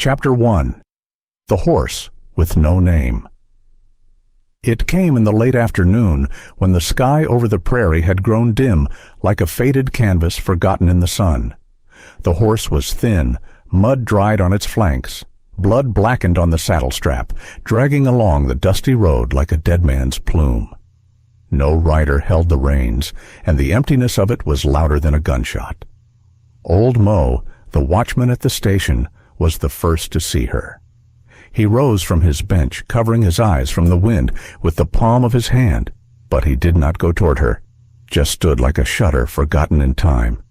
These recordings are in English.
Chapter 1. The Horse with No Name. It came in the late afternoon, when the sky over the prairie had grown dim, like a faded canvas forgotten in the sun. The horse was thin, mud dried on its flanks, blood blackened on the saddle strap, dragging along the dusty road like a dead man's plume. No rider held the reins, and the emptiness of it was louder than a gunshot. Old Mo, the watchman at the station, was the first to see her. He rose from his bench, covering his eyes from the wind with the palm of his hand, but he did not go toward her, just stood like a shutter forgotten in time.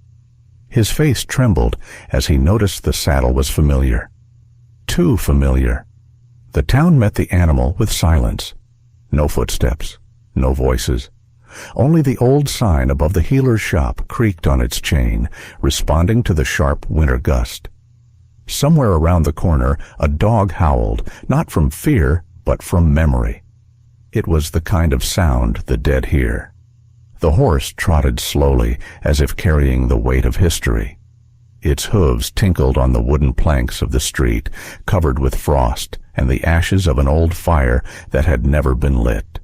His face trembled as he noticed the saddle was familiar. Too familiar. The town met the animal with silence. No footsteps, no voices. Only the old sign above the healer's shop creaked on its chain, responding to the sharp winter gust. Somewhere around the corner, a dog howled, not from fear, but from memory. It was the kind of sound the dead hear. The horse trotted slowly, as if carrying the weight of history. Its hooves tinkled on the wooden planks of the street, covered with frost and the ashes of an old fire that had never been lit.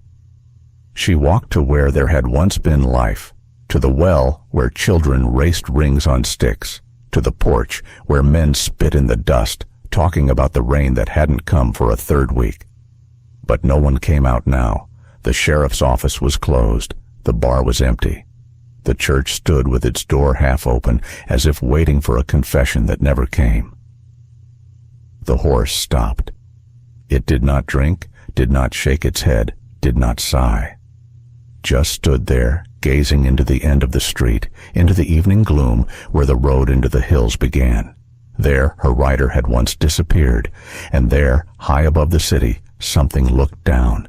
She walked to where there had once been life, to the well where children raced rings on sticks, to the porch where men spit in the dust, talking about the rain that hadn't come for a third week. But no one came out now. The sheriff's office was closed. The bar was empty. The church stood with its door half open, as if waiting for a confession that never came. The horse stopped. It did not drink, did not shake its head, did not sigh. Just stood there, gazing into the end of the street, into the evening gloom where the road into the hills began. There her rider had once disappeared, and there, high above the city, something looked down.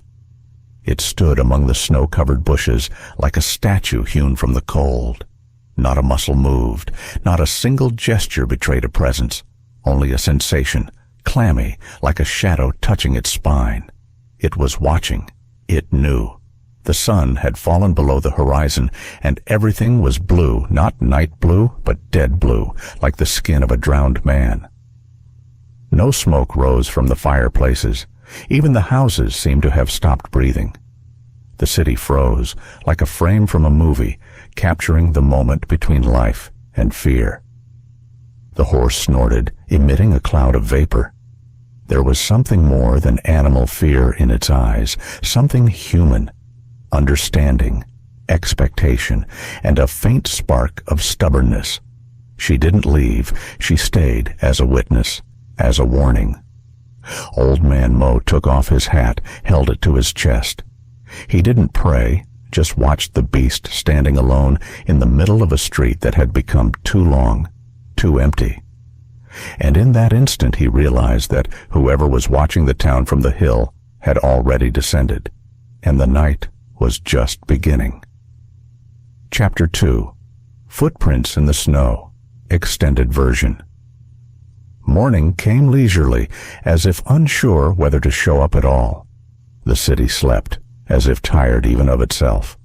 It stood among the snow-covered bushes like a statue hewn from the cold. Not a muscle moved, not a single gesture betrayed a presence, only a sensation, clammy, like a shadow touching its spine. It was watching. It knew. The sun had fallen below the horizon, and everything was blue, not night blue, but dead blue, like the skin of a drowned man. No smoke rose from the fireplaces. Even the houses seemed to have stopped breathing. The city froze, like a frame from a movie, capturing the moment between life and fear. The horse snorted, emitting a cloud of vapor. There was something more than animal fear in its eyes, something human. Understanding, expectation, and a faint spark of stubbornness. She didn't leave. She stayed as a witness, as a warning. Old Man Mo took off his hat, held it to his chest. He didn't pray, just watched the beast standing alone in the middle of a street that had become too long, too empty. And in that instant he realized that whoever was watching the town from the hill had already descended, and the night was just beginning. Chapter 2. Footprints in the Snow. Extended version. Morning came leisurely, as if unsure whether to show up at all. The city slept, as if tired even of itself.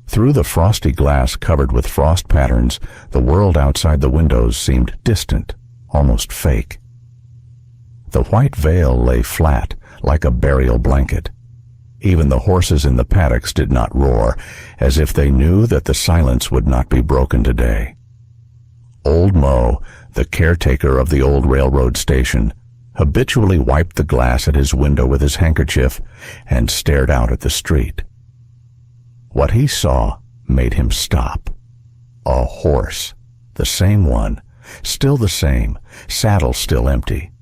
Through the frosty glass covered with frost patterns, the world outside the windows seemed distant, almost fake. The white veil lay flat, like a burial blanket. Even the horses in the paddocks did not roar, as if they knew that the silence would not be broken today. Old Mo, the caretaker of the old railroad station, habitually wiped the glass at his window with his handkerchief and stared out at the street. What he saw made him stop. A horse, the same one, still the same, saddle still empty.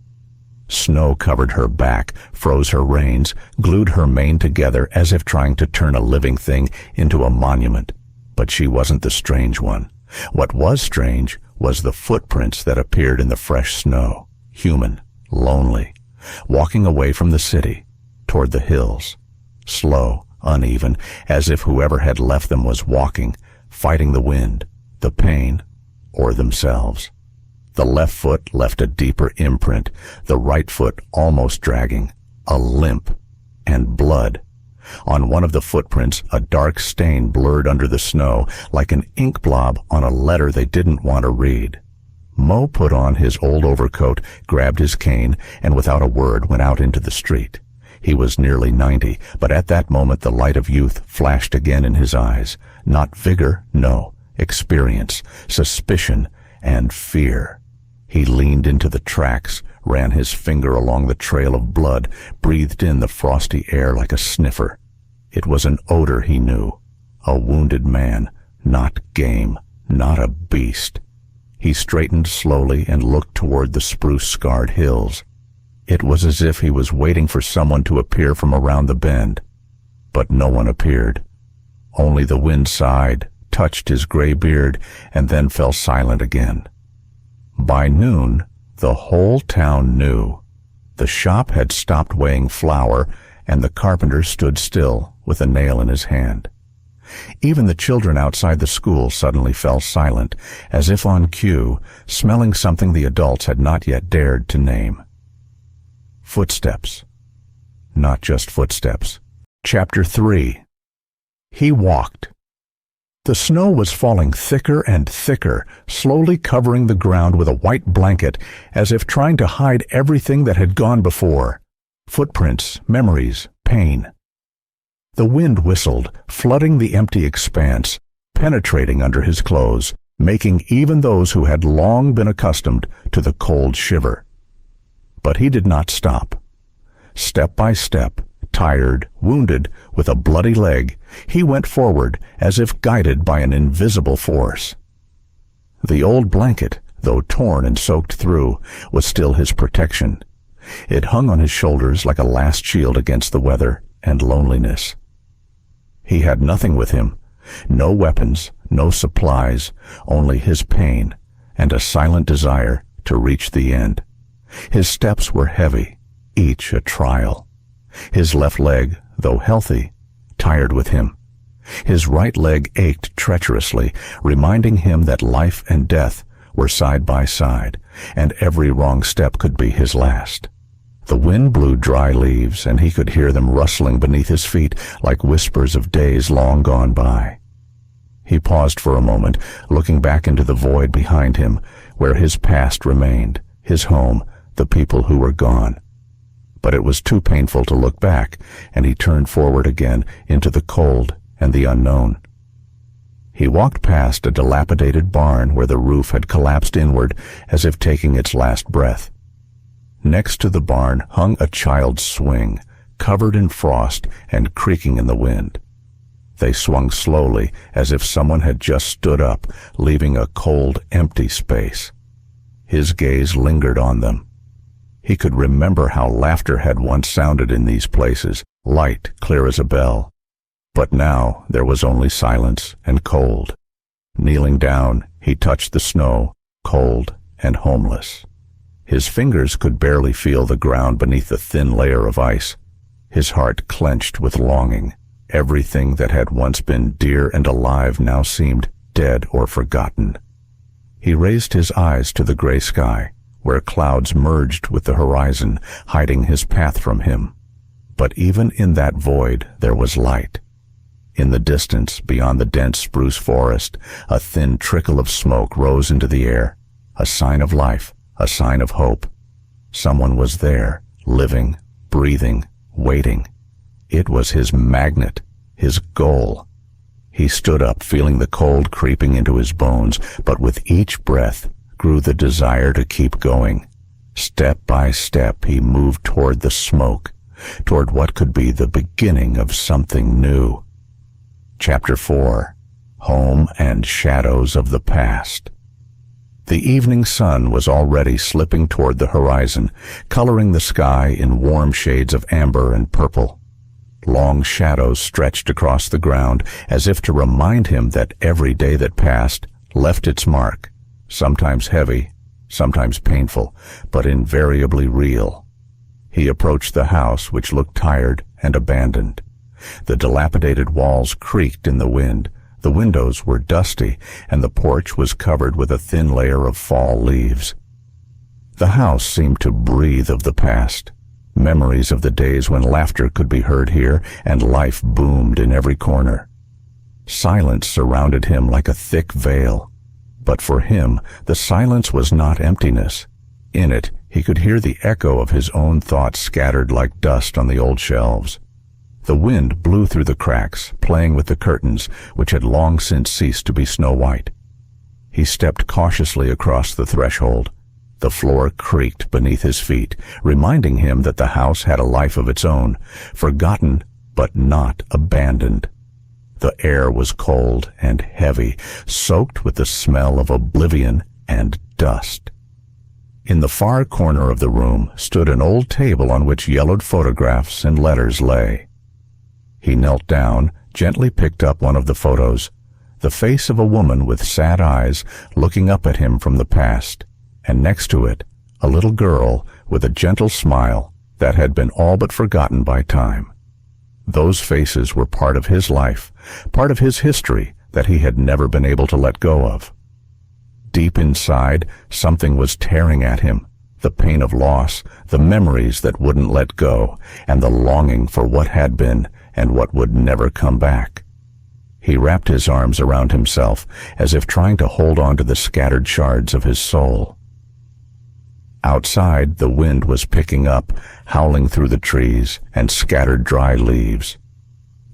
Snow covered her back, froze her reins, glued her mane together as if trying to turn a living thing into a monument. But she wasn't the strange one. What was strange was the footprints that appeared in the fresh snow, human, lonely, walking away from the city, toward the hills, slow, uneven, as if whoever had left them was walking, fighting the wind, the pain, or themselves. The left foot left a deeper imprint, the right foot almost dragging, a limp, and blood. On one of the footprints, a dark stain blurred under the snow, like an ink blob on a letter they didn't want to read. Mo put on his old overcoat, grabbed his cane, and without a word went out into the street. He was nearly 90, but at that moment the light of youth flashed again in his eyes. Not vigor, no, experience, suspicion, and fear. He leaned into the tracks, ran his finger along the trail of blood, breathed in the frosty air like a sniffer. It was an odor he knew. A wounded man, not game, not a beast. He straightened slowly and looked toward the spruce-scarred hills. It was as if he was waiting for someone to appear from around the bend. But no one appeared. Only the wind sighed, touched his gray beard, and then fell silent again. By noon, the whole town knew. The shop had stopped weighing flour, and the carpenter stood still with a nail in his hand. Even the children outside the school suddenly fell silent, as if on cue, smelling something the adults had not yet dared to name. Footsteps. Not just footsteps. Chapter 3. He walked. The snow was falling thicker and thicker, slowly covering the ground with a white blanket, as if trying to hide everything that had gone before. Footprints, memories, pain. The wind whistled, flooding the empty expanse, penetrating under his clothes, making even those who had long been accustomed to the cold shiver. But he did not stop. Step by step, tired, wounded, with a bloody leg, he went forward as if guided by an invisible force. The old blanket, though torn and soaked through, was still his protection. It hung on his shoulders like a last shield against the weather and loneliness. He had nothing with him, no weapons, no supplies, only his pain and a silent desire to reach the end. His steps were heavy, each a trial. His left leg, though healthy, tired with him. His right leg ached treacherously, reminding him that life and death were side by side, and every wrong step could be his last. The wind blew dry leaves, and he could hear them rustling beneath his feet like whispers of days long gone by. He paused for a moment, looking back into the void behind him, where his past remained, his home, the people who were gone. But it was too painful to look back, and he turned forward again into the cold and the unknown. He walked past a dilapidated barn where the roof had collapsed inward as if taking its last breath. Next to the barn hung a child's swing, covered in frost and creaking in the wind. They swung slowly as if someone had just stood up, leaving a cold, empty space. His gaze lingered on them. He could remember how laughter had once sounded in these places, light, clear as a bell. But now there was only silence and cold. Kneeling down, he touched the snow, cold and homeless. His fingers could barely feel the ground beneath the thin layer of ice. His heart clenched with longing. Everything that had once been dear and alive now seemed dead or forgotten. He raised his eyes to the gray sky, where clouds merged with the horizon, hiding his path from him. But even in that void there was light. In the distance, beyond the dense spruce forest, a thin trickle of smoke rose into the air, a sign of life, a sign of hope. Someone was there, living, breathing, waiting. It was his magnet, his goal. He stood up, feeling the cold creeping into his bones, but with each breath grew the desire to keep going. Step by step he moved toward the smoke, toward what could be the beginning of something new. Chapter 4. Home and Shadows of the Past. The evening sun was already slipping toward the horizon, coloring the sky in warm shades of amber and purple. Long shadows stretched across the ground as if to remind him that every day that passed left its mark, sometimes heavy, sometimes painful, but invariably real. He approached the house, which looked tired and abandoned. The dilapidated walls creaked in the wind. The windows were dusty, and the porch was covered with a thin layer of fall leaves. The house seemed to breathe of the past, memories of the days when laughter could be heard here and life boomed in every corner. Silence surrounded him like a thick veil. But for him, the silence was not emptiness. In it, he could hear the echo of his own thoughts scattered like dust on the old shelves. The wind blew through the cracks, playing with the curtains, which had long since ceased to be snow-white. He stepped cautiously across the threshold. The floor creaked beneath his feet, reminding him that the house had a life of its own, forgotten but not abandoned. The air was cold and heavy, soaked with the smell of oblivion and dust. In the far corner of the room stood an old table on which yellowed photographs and letters lay. He knelt down, gently picked up one of the photos, the face of a woman with sad eyes looking up at him from the past, and next to it, a little girl with a gentle smile that had been all but forgotten by time. Those faces were part of his life, part of his history that he had never been able to let go of. Deep inside, something was tearing at him, the pain of loss, the memories that wouldn't let go, and the longing for what had been and what would never come back. He wrapped his arms around himself, as if trying to hold on to the scattered shards of his soul. Outside, the wind was picking up, howling through the trees and scattered dry leaves.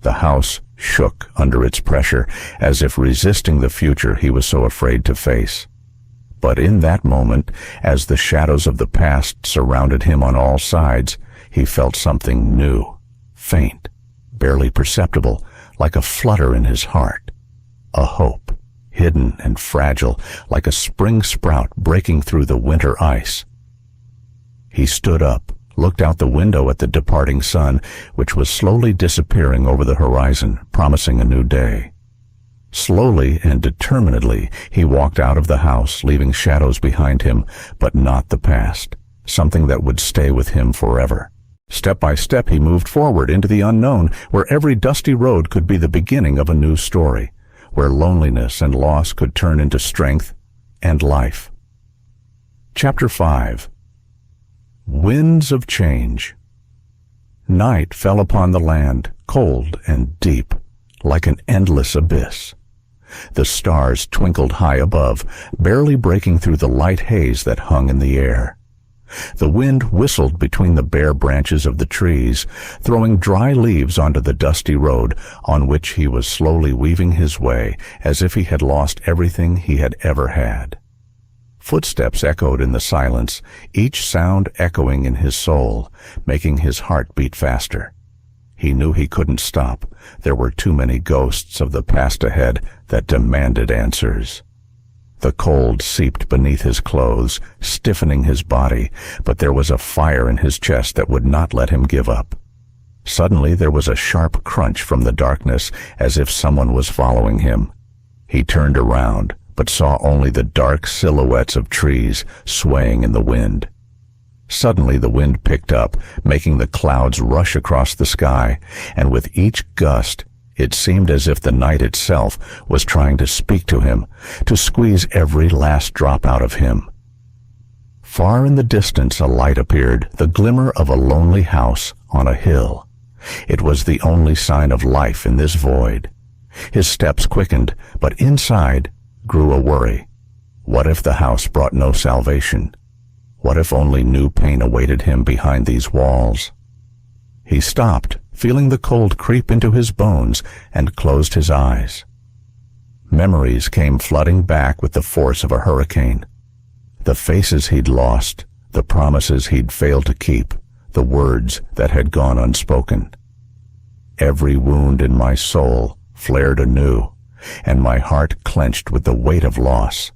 The house shook under its pressure, as if resisting the future he was so afraid to face. But in that moment, as the shadows of the past surrounded him on all sides, he felt something new, faint, barely perceptible, like a flutter in his heart. A hope, hidden and fragile, like a spring sprout breaking through the winter ice. He stood up, looked out the window at the departing sun, which was slowly disappearing over the horizon, promising a new day. Slowly and determinedly, he walked out of the house, leaving shadows behind him, but not the past, something that would stay with him forever. Step by step, he moved forward into the unknown, where every dusty road could be the beginning of a new story, where loneliness and loss could turn into strength and life. Chapter 5. Winds of Change. Night fell upon the land, cold and deep, like an endless abyss. The stars twinkled high above, barely breaking through the light haze that hung in the air. The wind whistled between the bare branches of the trees, throwing dry leaves onto the dusty road on which he was slowly weaving his way, as if he had lost everything he had ever had. Footsteps echoed in the silence, each sound echoing in his soul, making his heart beat faster. He knew he couldn't stop. There were too many ghosts of the past ahead that demanded answers. The cold seeped beneath his clothes, stiffening his body, but there was a fire in his chest that would not let him give up. Suddenly there was a sharp crunch from the darkness, as if someone was following him. He turned around, but saw only the dark silhouettes of trees swaying in the wind. Suddenly the wind picked up, making the clouds rush across the sky, and with each gust, it seemed as if the night itself was trying to speak to him, to squeeze every last drop out of him. Far in the distance a light appeared, the glimmer of a lonely house on a hill. It was the only sign of life in this void. His steps quickened, but inside grew a worry. What if the house brought no salvation? What if only new pain awaited him behind these walls? He stopped, feeling the cold creep into his bones, and closed his eyes. Memories came flooding back with the force of a hurricane. The faces he'd lost, the promises he'd failed to keep, the words that had gone unspoken. Every wound in my soul flared anew, and my heart clenched with the weight of loss.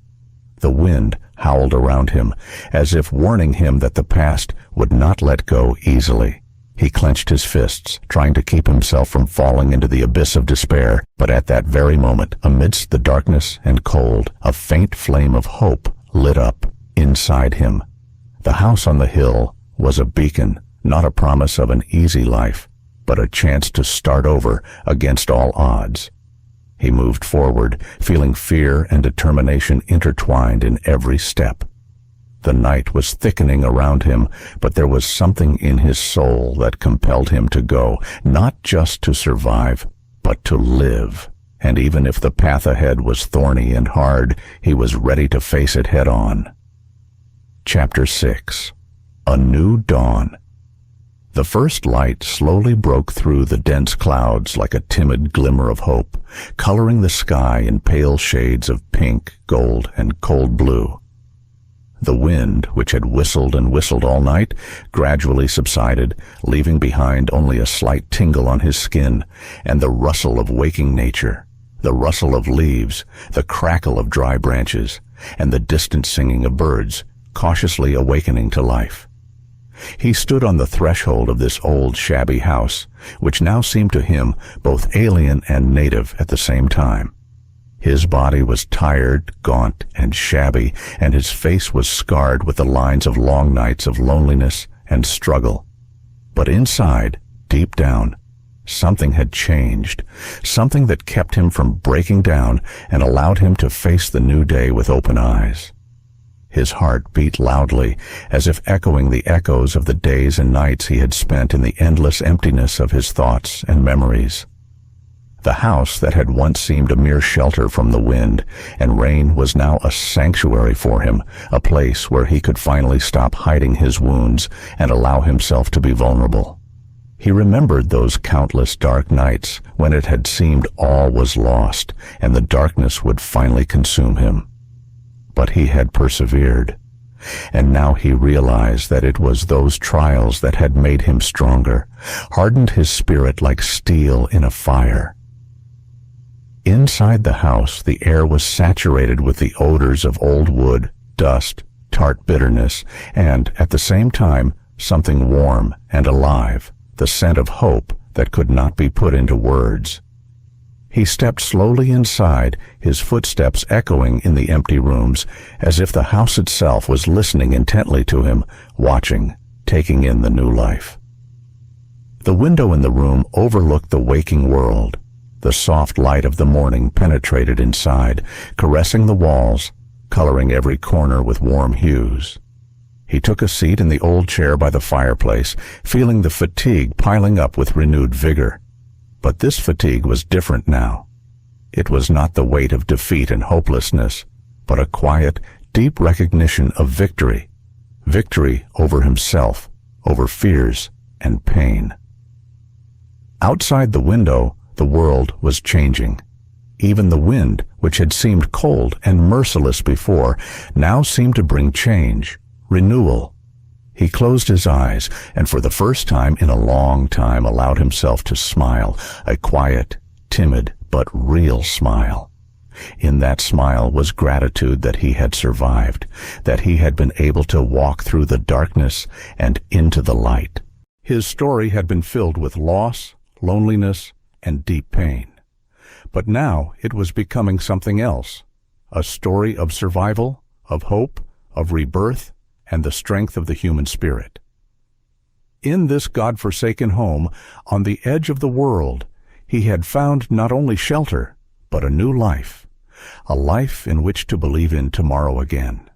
The wind howled around him, as if warning him that the past would not let go easily. He clenched his fists, trying to keep himself from falling into the abyss of despair, but at that very moment, amidst the darkness and cold, a faint flame of hope lit up inside him. The house on the hill was a beacon, not a promise of an easy life, but a chance to start over against all odds. He moved forward, feeling fear and determination intertwined in every step. The night was thickening around him, but there was something in his soul that compelled him to go, not just to survive, but to live. and even if the path ahead was thorny and hard, he was ready to face it head on. Chapter 6. A New Dawn. The first light slowly broke through the dense clouds like a timid glimmer of hope, coloring the sky in pale shades of pink, gold, and cold blue. The wind, which had whistled and whistled all night, gradually subsided, leaving behind only a slight tingle on his skin, and the rustle of waking nature, the rustle of leaves, the crackle of dry branches, and the distant singing of birds, cautiously awakening to life. He stood on the threshold of this old shabby house, which now seemed to him both alien and native at the same time. His body was tired, gaunt, and shabby, and his face was scarred with the lines of long nights of loneliness and struggle. But inside, deep down, something had changed, something that kept him from breaking down and allowed him to face the new day with open eyes. His heart beat loudly, as if echoing the echoes of the days and nights he had spent in the endless emptiness of his thoughts and memories. The house that had once seemed a mere shelter from the wind and rain was now a sanctuary for him, a place where he could finally stop hiding his wounds and allow himself to be vulnerable. He remembered those countless dark nights when it had seemed all was lost and the darkness would finally consume him. But he had persevered, and now he realized that it was those trials that had made him stronger, hardened his spirit like steel in a fire. Inside the house, the air was saturated with the odors of old wood, dust, tart bitterness, and, at the same time, something warm and alive, the scent of hope that could not be put into words. He stepped slowly inside, his footsteps echoing in the empty rooms, as if the house itself was listening intently to him, watching, taking in the new life. The window in the room overlooked the waking world. The soft light of the morning penetrated inside, caressing the walls, coloring every corner with warm hues. He took a seat in the old chair by the fireplace, feeling the fatigue piling up with renewed vigor. But this fatigue was different now. It was not the weight of defeat and hopelessness, but a quiet, deep recognition of victory. Victory over himself, over fears and pain. Outside the window, the world was changing. Even the wind, which had seemed cold and merciless before, now seemed to bring change, renewal. He closed his eyes, and for the first time in a long time allowed himself to smile, a quiet, timid, but real smile. In that smile was gratitude that he had survived, that he had been able to walk through the darkness and into the light. His story had been filled with loss, loneliness, and deep pain. But now it was becoming something else, a story of survival, of hope, of rebirth, and the strength of the human spirit. In this God-forsaken home, on the edge of the world, he had found not only shelter, but a new life, a life in which to believe in tomorrow again.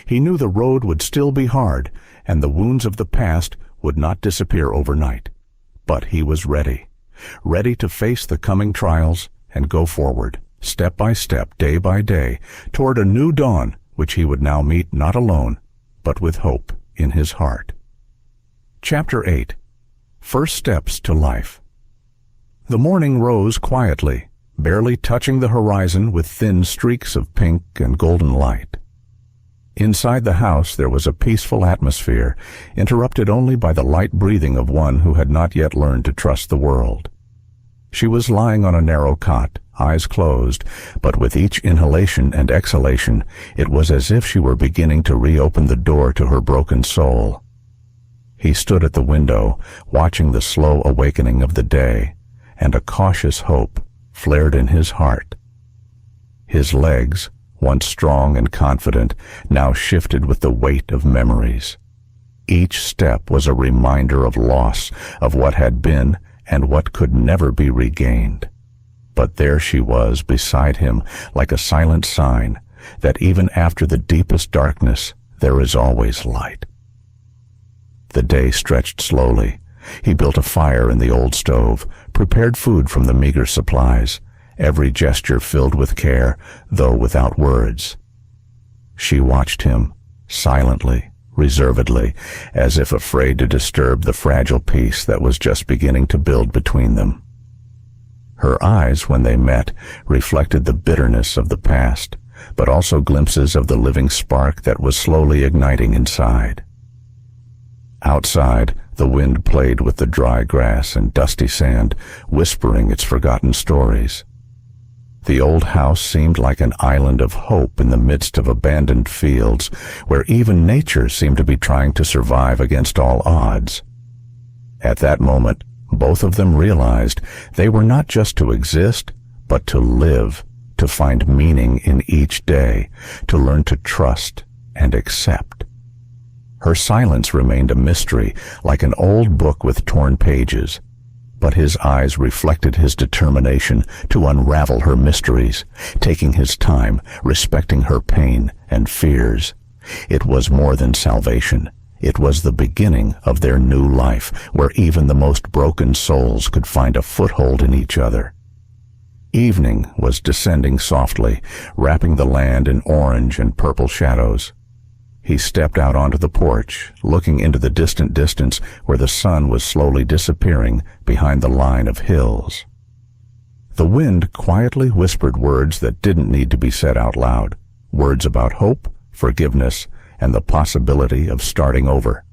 He knew the road would still be hard, and the wounds of the past would not disappear overnight. But he was ready to face the coming trials and go forward, step by step, day by day, toward a new dawn which he would now meet not alone, but with hope in his heart. Chapter 8. First Steps to Life. The morning rose quietly, barely touching the horizon with thin streaks of pink and golden light. Inside the house there was a peaceful atmosphere, interrupted only by the light breathing of one who had not yet learned to trust the world. She was lying on a narrow cot, eyes closed, but with each inhalation and exhalation it was as if she were beginning to reopen the door to her broken soul. He stood at the window, watching the slow awakening of the day, and a cautious hope flared in his heart. His legs, once strong and confident, now shifted with the weight of memories. Each step was a reminder of loss, of what had been and what could never be regained. But there she was beside him, like a silent sign that even after the deepest darkness there is always light. The day stretched slowly. He built a fire in the old stove, prepared food from the meager supplies, every gesture filled with care, though without words. She watched him, silently, reservedly, as if afraid to disturb the fragile peace that was just beginning to build between them. Her eyes, when they met, reflected the bitterness of the past, but also glimpses of the living spark that was slowly igniting inside. Outside, the wind played with the dry grass and dusty sand, whispering its forgotten stories. The old house seemed like an island of hope in the midst of abandoned fields, where even nature seemed to be trying to survive against all odds. At that moment, both of them realized they were not just to exist, but to live, to find meaning in each day, to learn to trust and accept. Her silence remained a mystery, like an old book with torn pages, but his eyes reflected his determination to unravel her mysteries, taking his time, respecting her pain and fears. It was more than salvation. It was the beginning of their new life, where even the most broken souls could find a foothold in each other. Evening was descending softly, wrapping the land in orange and purple shadows. He stepped out onto the porch, looking into the distant distance where the sun was slowly disappearing behind the line of hills. The wind quietly whispered words that didn't need to be said out loud, words about hope, forgiveness, and the possibility of starting over.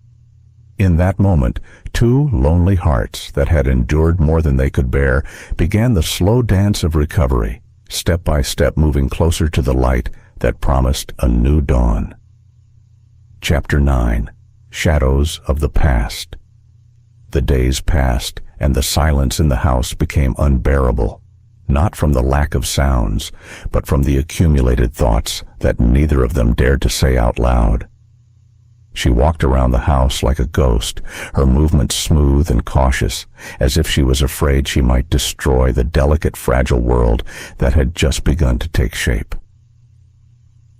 In that moment, two lonely hearts that had endured more than they could bear began the slow dance of recovery, step by step moving closer to the light that promised a new dawn. Chapter 9. Shadows of the Past. The days passed, and the silence in the house became unbearable, not from the lack of sounds, but from the accumulated thoughts that neither of them dared to say out loud. She walked around the house like a ghost, her movements smooth and cautious, as if she was afraid she might destroy the delicate, fragile world that had just begun to take shape.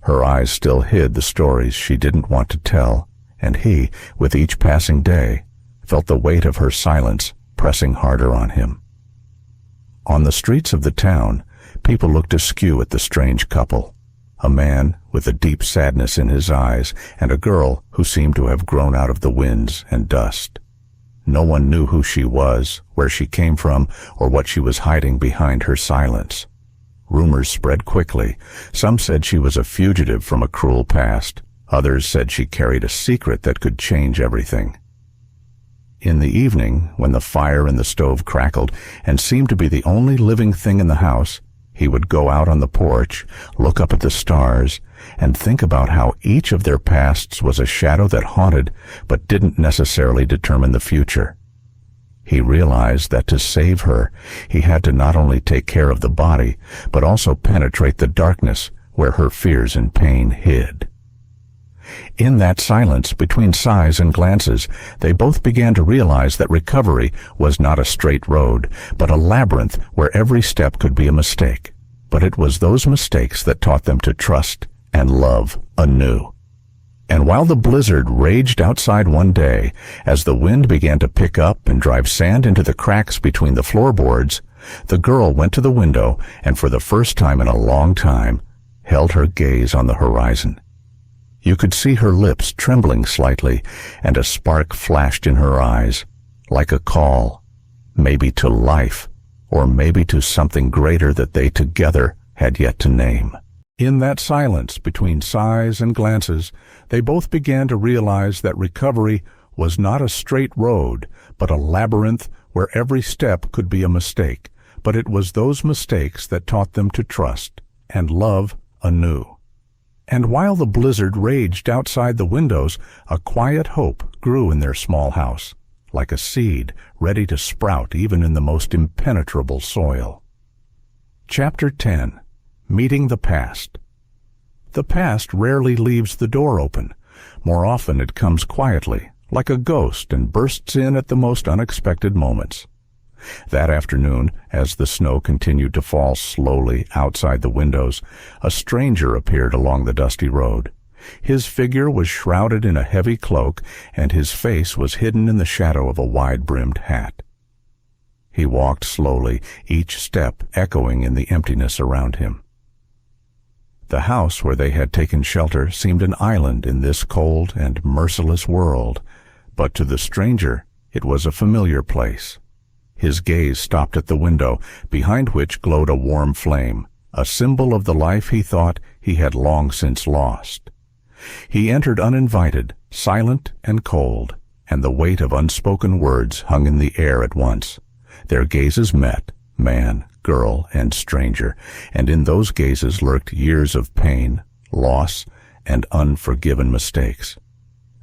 Her eyes still hid the stories she didn't want to tell, and he, with each passing day, felt the weight of her silence pressing harder on him. On the streets of the town, people looked askew at the strange couple, a man with a deep sadness in his eyes and a girl who seemed to have grown out of the winds and dust. No one knew who she was, where she came from, or what she was hiding behind her silence. Rumors spread quickly. Some said she was a fugitive from a cruel past. Others said she carried a secret that could change everything. In the evening, when the fire in the stove crackled and seemed to be the only living thing in the house, he would go out on the porch, look up at the stars, and think about how each of their pasts was a shadow that haunted but didn't necessarily determine the future. He realized that to save her, he had to not only take care of the body, but also penetrate the darkness where her fears and pain hid. In that silence, between sighs and glances, they both began to realize that recovery was not a straight road, but a labyrinth where every step could be a mistake. But it was those mistakes that taught them to trust and love anew. And while the blizzard raged outside one day, as the wind began to pick up and drive sand into the cracks between the floorboards, the girl went to the window and for the first time in a long time, held her gaze on the horizon. You could see her lips trembling slightly, and a spark flashed in her eyes, like a call, maybe to life, or maybe to something greater that they together had yet to name. In that silence between sighs and glances, they both began to realize that recovery was not a straight road, but a labyrinth where every step could be a mistake. But it was those mistakes that taught them to trust and love anew. And while the blizzard raged outside the windows, a quiet hope grew in their small house, like a seed ready to sprout even in the most impenetrable soil. Chapter 10. Meeting the Past. The past rarely leaves the door open. More often it comes quietly, like a ghost, and bursts in at the most unexpected moments. That afternoon, as the snow continued to fall slowly outside the windows, a stranger appeared along the dusty road. His figure was shrouded in a heavy cloak, and his face was hidden in the shadow of a wide-brimmed hat. He walked slowly, each step echoing in the emptiness around him. The house where they had taken shelter seemed an island in this cold and merciless world, but to the stranger it was a familiar place. His gaze stopped at the window, behind which glowed a warm flame, a symbol of the life he thought he had long since lost. He entered uninvited, silent and cold, and the weight of unspoken words hung in the air at once. Their gazes met, man, girl, and stranger, and in those gazes lurked years of pain, loss, and unforgiven mistakes.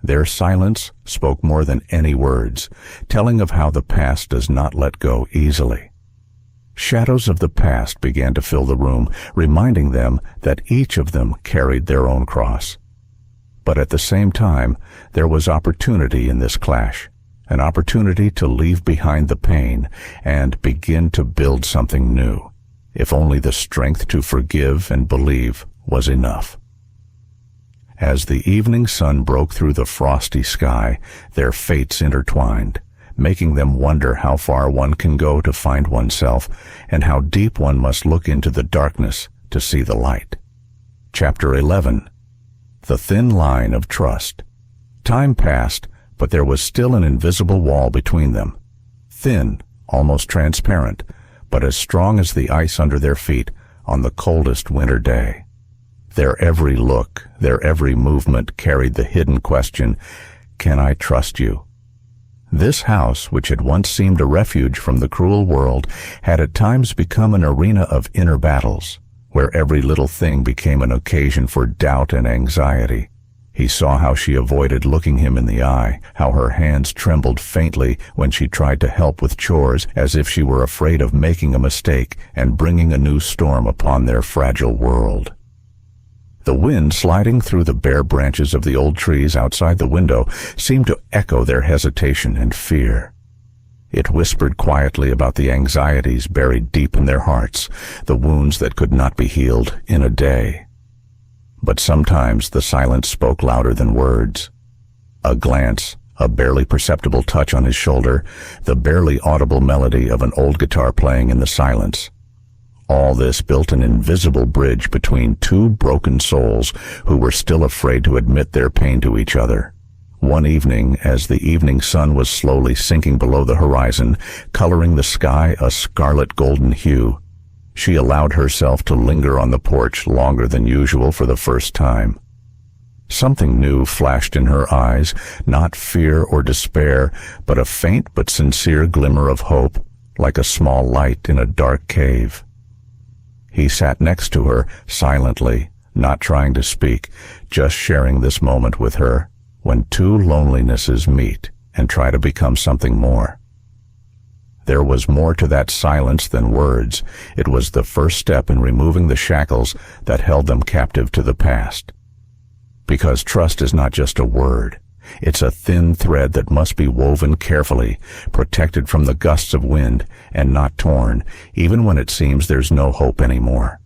Their silence spoke more than any words, telling of how the past does not let go easily. Shadows of the past began to fill the room, reminding them that each of them carried their own cross. But at the same time, there was opportunity in this clash, an opportunity to leave behind the pain and begin to build something new, if only the strength to forgive and believe was enough. As the evening sun broke through the frosty sky, their fates intertwined, making them wonder how far one can go to find oneself and how deep one must look into the darkness to see the light. Chapter 11. The Thin Line of Trust. Time passed, but there was still an invisible wall between them. Thin, almost transparent, but as strong as the ice under their feet on the coldest winter day. Their every look, their every movement carried the hidden question, "Can I trust you?" This house, which had once seemed a refuge from the cruel world, had at times become an arena of inner battles, where every little thing became an occasion for doubt and anxiety. He saw how she avoided looking him in the eye, how her hands trembled faintly when she tried to help with chores, as if she were afraid of making a mistake and bringing a new storm upon their fragile world. The wind sliding through the bare branches of the old trees outside the window seemed to echo their hesitation and fear. It whispered quietly about the anxieties buried deep in their hearts, the wounds that could not be healed in a day. But sometimes the silence spoke louder than words. A glance, a barely perceptible touch on his shoulder, the barely audible melody of an old guitar playing in the silence. All this built an invisible bridge between two broken souls who were still afraid to admit their pain to each other. One evening, as the evening sun was slowly sinking below the horizon, coloring the sky a scarlet golden hue, she allowed herself to linger on the porch longer than usual for the first time. Something new flashed in her eyes, not fear or despair, but a faint but sincere glimmer of hope, like a small light in a dark cave. He sat next to her, silently, not trying to speak, just sharing this moment with her, when two lonelinesses meet and try to become something more. There was more to that silence than words. It was the first step in removing the shackles that held them captive to the past. Because trust is not just a word. It's a thin thread that must be woven carefully, protected from the gusts of wind, and not torn, even when it seems there's no hope anymore.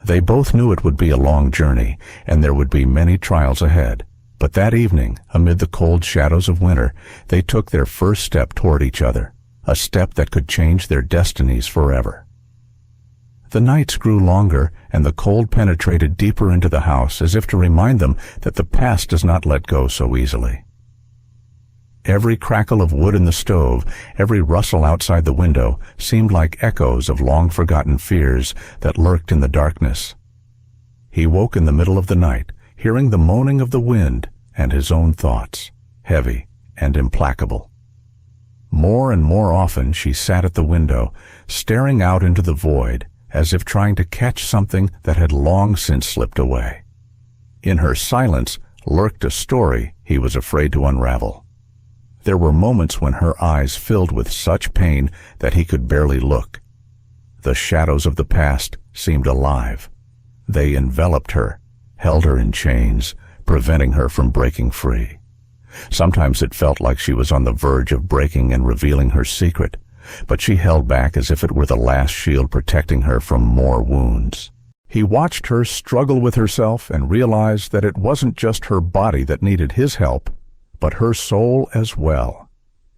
They both knew it would be a long journey, and there would be many trials ahead. But that evening, amid the cold shadows of winter, they took their first step toward each other, a step that could change their destinies forever. The nights grew longer, and the cold penetrated deeper into the house, as if to remind them that the past does not let go so easily. Every crackle of wood in the stove, every rustle outside the window, seemed like echoes of long-forgotten fears that lurked in the darkness. He woke in the middle of the night, hearing the moaning of the wind and his own thoughts, heavy and implacable. More and more often she sat at the window, staring out into the void, as if trying to catch something that had long since slipped away. In her silence lurked a story he was afraid to unravel. There were moments when her eyes filled with such pain that he could barely look. The shadows of the past seemed alive. They enveloped her, held her in chains, preventing her from breaking free. Sometimes it felt like she was on the verge of breaking and revealing her secret, but she held back as if it were the last shield protecting her from more wounds. He watched her struggle with herself and realized that it wasn't just her body that needed his help, but her soul as well.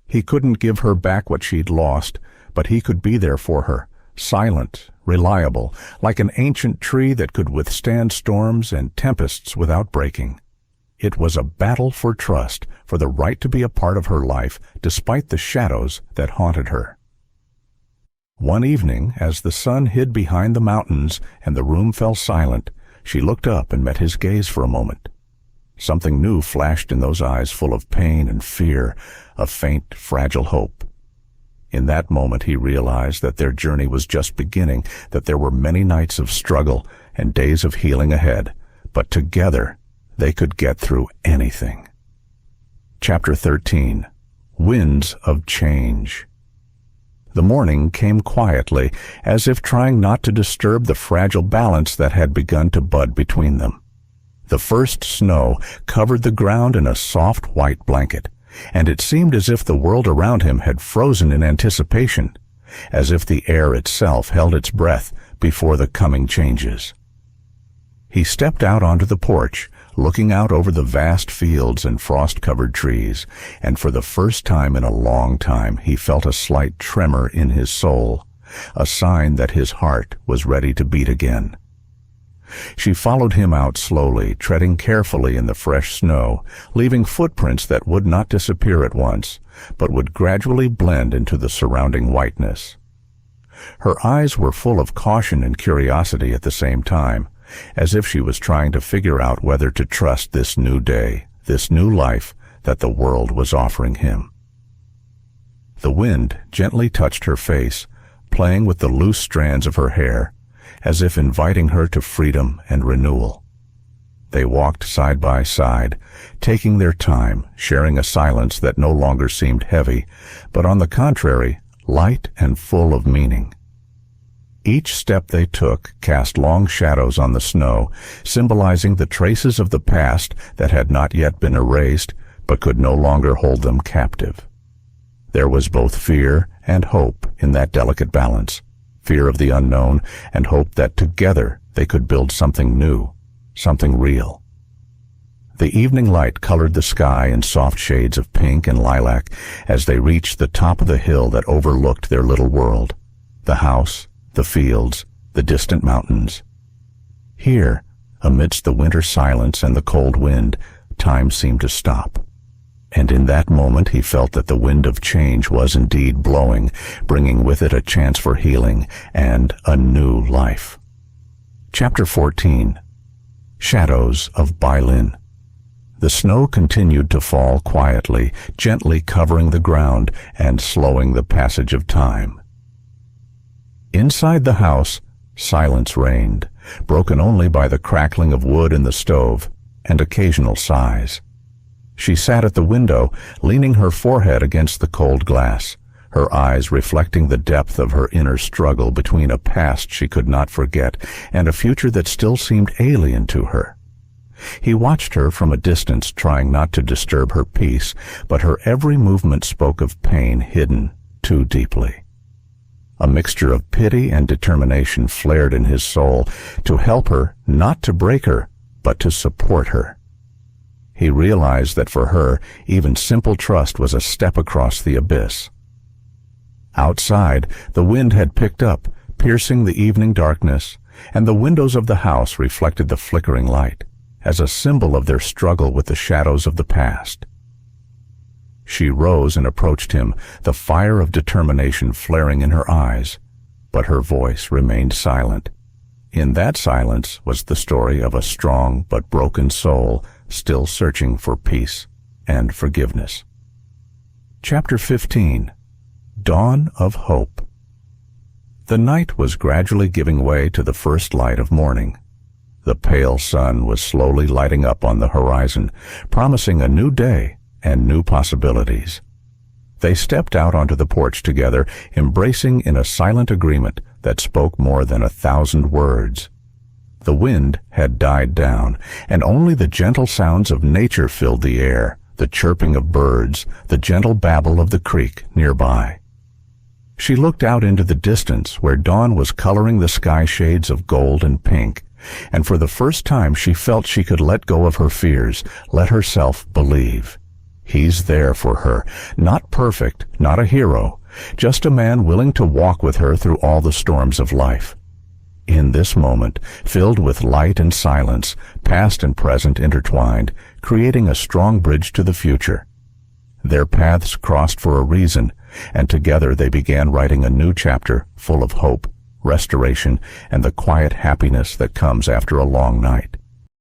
He couldn't give her back what she'd lost, but he could be there for her, silent, reliable, like an ancient tree that could withstand storms and tempests without breaking. It was a battle for trust, for the right to be a part of her life, despite the shadows that haunted her. One evening, as the sun hid behind the mountains and the room fell silent, she looked up and met his gaze for a moment. Something new flashed in those eyes full of pain and fear, a faint, fragile hope. In that moment he realized that their journey was just beginning, that there were many nights of struggle and days of healing ahead, but together they could get through anything. Chapter 13. Winds of Change. The morning came quietly, as if trying not to disturb the fragile balance that had begun to bud between them. The first snow covered the ground in a soft white blanket, and it seemed as if the world around him had frozen in anticipation, as if the air itself held its breath before the coming changes. He stepped out onto the porch, looking out over the vast fields and frost-covered trees, and for the first time in a long time he felt a slight tremor in his soul, a sign that his heart was ready to beat again. She followed him out slowly, treading carefully in the fresh snow, leaving footprints that would not disappear at once, but would gradually blend into the surrounding whiteness. Her eyes were full of caution and curiosity at the same time, as if she was trying to figure out whether to trust this new day, this new life that the world was offering him. The wind gently touched her face, playing with the loose strands of her hair, as if inviting her to freedom and renewal. They walked side by side, taking their time, sharing a silence that no longer seemed heavy, but on the contrary, light and full of meaning. Each step they took cast long shadows on the snow, symbolizing the traces of the past that had not yet been erased, but could no longer hold them captive. There was both fear and hope in that delicate balance. Fear of the unknown, and hope that together they could build something new, something real. The evening light colored the sky in soft shades of pink and lilac as they reached the top of the hill that overlooked their little world, the house, the fields, the distant mountains. Here, amidst the winter silence and the cold wind, time seemed to stop. And in that moment he felt that the wind of change was indeed blowing, bringing with it a chance for healing and a new life. Chapter 14. Shadows of Bailin. The snow continued to fall quietly, gently covering the ground and slowing the passage of time. Inside the house, silence reigned, broken only by the crackling of wood in the stove and occasional sighs. She sat at the window, leaning her forehead against the cold glass, her eyes reflecting the depth of her inner struggle between a past she could not forget and a future that still seemed alien to her. He watched her from a distance, trying not to disturb her peace, but her every movement spoke of pain hidden too deeply. A mixture of pity and determination flared in his soul, to help her, not to break her, but to support her. He realized that for her, even simple trust was a step across the abyss. Outside, the wind had picked up, piercing the evening darkness, and the windows of the house reflected the flickering light, as a symbol of their struggle with the shadows of the past. She rose and approached him, the fire of determination flaring in her eyes, but her voice remained silent. In that silence was the story of a strong but broken soul still searching for peace and forgiveness. Chapter 15. Dawn of Hope. The night was gradually giving way to the first light of morning. The pale sun was slowly lighting up on the horizon, promising a new day and new possibilities. They stepped out onto the porch together, embracing in a silent agreement that spoke more than 1,000 words. The wind had died down, and only the gentle sounds of nature filled the air, the chirping of birds, the gentle babble of the creek nearby. She looked out into the distance where dawn was coloring the sky shades of gold and pink, and for the first time she felt she could let go of her fears, let herself believe. He's there for her, not perfect, not a hero, just a man willing to walk with her through all the storms of life. In this moment, filled with light and silence, past and present intertwined, creating a strong bridge to the future. Their paths crossed for a reason, and together they began writing a new chapter full of hope, restoration, and the quiet happiness that comes after a long night.